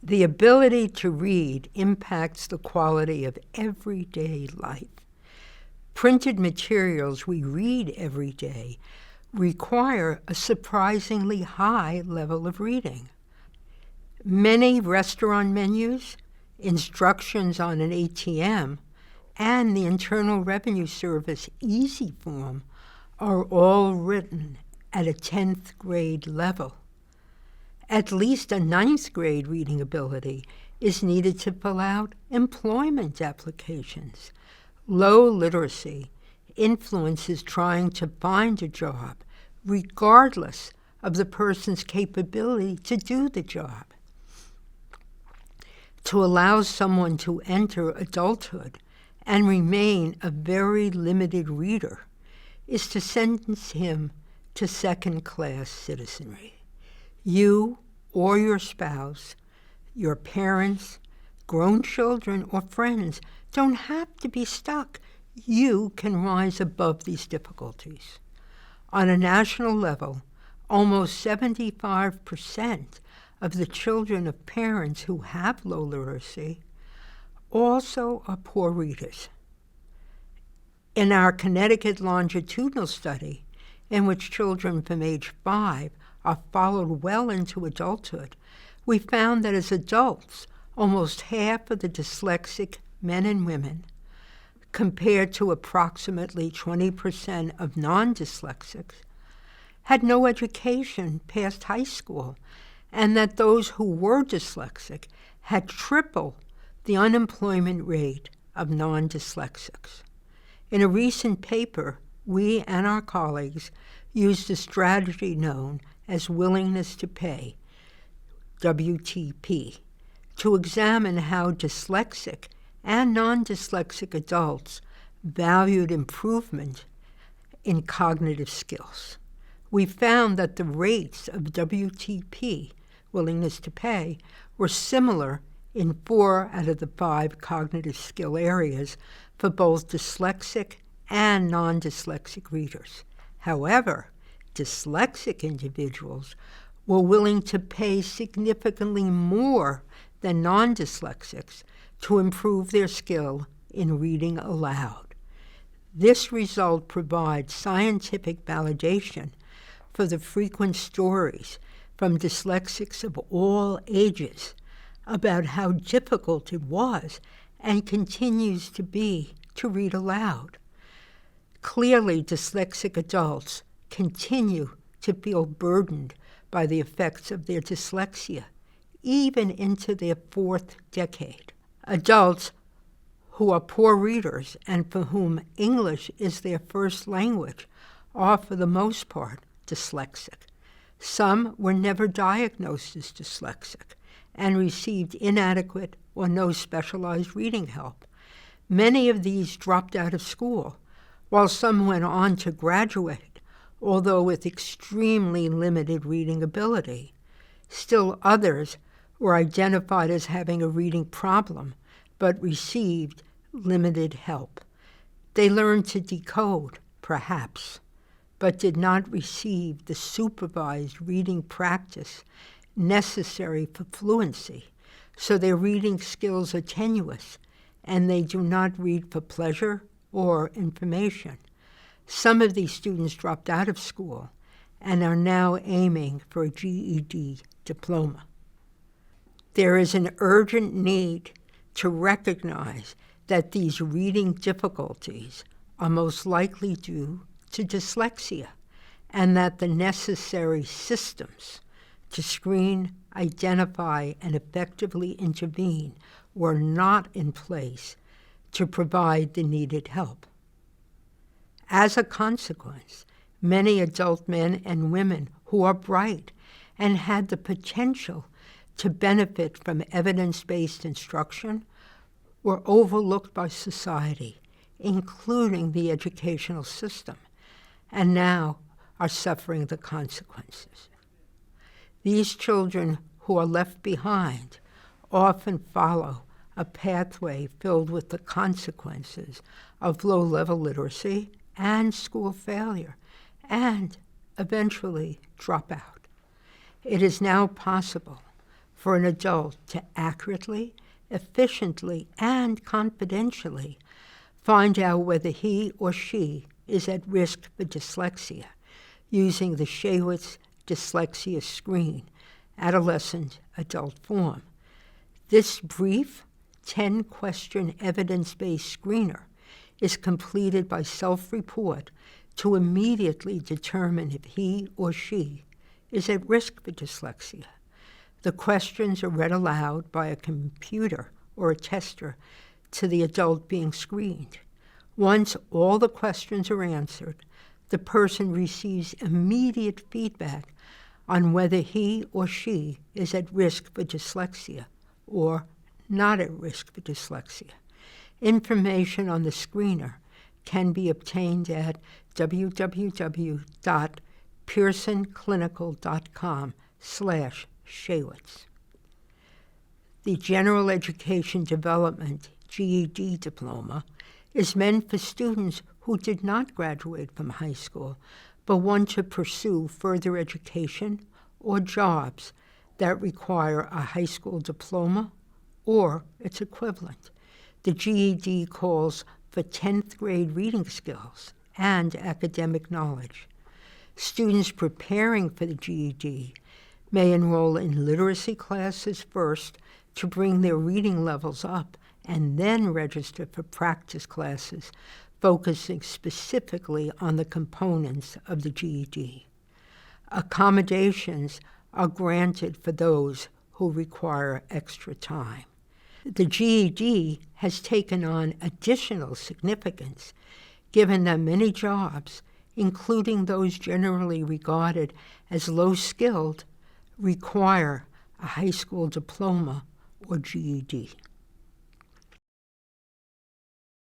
The ability to read impacts the quality of everyday life. Printed materials we read every day require a surprisingly high level of reading. Many restaurant menus, instructions on an ATM, and the Internal Revenue Service Easy Form are all written at a 10th grade level. At least a 9th grade reading ability is needed to fill out employment applications. Low literacy influences trying to find a job, regardless of the person's capability to do the job. To allow someone to enter adulthood and remain a very limited reader is to sentence him to second-class citizenry. You or your spouse, your parents, grown children, or friends don't have to be stuck. You can rise above these difficulties. On a national level, almost 75% of the children of parents who have low literacy also are poor readers. In our Connecticut longitudinal study, in which children from age 5 are followed well into adulthood, we found that as adults, almost half of the dyslexic men and women, compared to approximately 20% of non-dyslexics, had no education past high school, and that those who were dyslexic had triple the unemployment rate of non-dyslexics. In a recent paper, we and our colleagues used a strategy known as willingness to pay, WTP, to examine how dyslexic and non-dyslexic adults valued improvement in cognitive skills. We found that the rates of WTP, willingness to pay, were similar in 4 out of the 5 cognitive skill areas for both dyslexic and non-dyslexic readers. However, dyslexic individuals were willing to pay significantly more than non-dyslexics to improve their skill in reading aloud. This result provides scientific validation for the frequent stories from dyslexics of all ages about how difficult it was and continues to be to read aloud. Clearly, dyslexic adults continue to feel burdened by the effects of their dyslexia, even into their 4th decade. Adults who are poor readers and for whom English is their first language are, for the most part, dyslexic. Some were never diagnosed as dyslexic and received inadequate or no specialized reading help. Many of these dropped out of school, while some went on to graduate, although with extremely limited reading ability. Still others were identified as having a reading problem, but received limited help. They learned to decode, perhaps, but did not receive the supervised reading practice necessary for fluency, so their reading skills are tenuous, and they do not read for pleasure or information. Some of these students dropped out of school and are now aiming for a GED diploma. There is an urgent need to recognize that these reading difficulties are most likely due to dyslexia, and that the necessary systems to screen, identify, and effectively intervene were not in place to provide the needed help. As a consequence, many adult men and women who are bright and had the potential to benefit from evidence-based instruction were overlooked by society, including the educational system, and now are suffering the consequences. These children who are left behind often follow a pathway filled with the consequences of low-level literacy and school failure, and eventually drop out. It is now possible for an adult to accurately, efficiently, and confidentially find out whether he or she is at risk for dyslexia using the Shaywitz Dyslexia Screen, Adolescent Adult Form. This brief 10-question evidence-based screener is completed by self-report to immediately determine if he or she is at risk for dyslexia. The questions are read aloud by a computer or a tester to the adult being screened. Once all the questions are answered, the person receives immediate feedback on whether he or she is at risk for dyslexia or not at risk for dyslexia. Information on the screener can be obtained at www.pearsonclinical.com/Shaywitz. The General Education Development GED diploma is meant for students who did not graduate from high school but want to pursue further education or jobs that require a high school diploma or its equivalent. The GED calls for 10th grade reading skills and academic knowledge. Students preparing for the GED may enroll in literacy classes first to bring their reading levels up and then register for practice classes focusing specifically on the components of the GED. Accommodations are granted for those who require extra time. The GED has taken on additional significance given that many jobs, including those generally regarded as low-skilled, require a high school diploma or GED.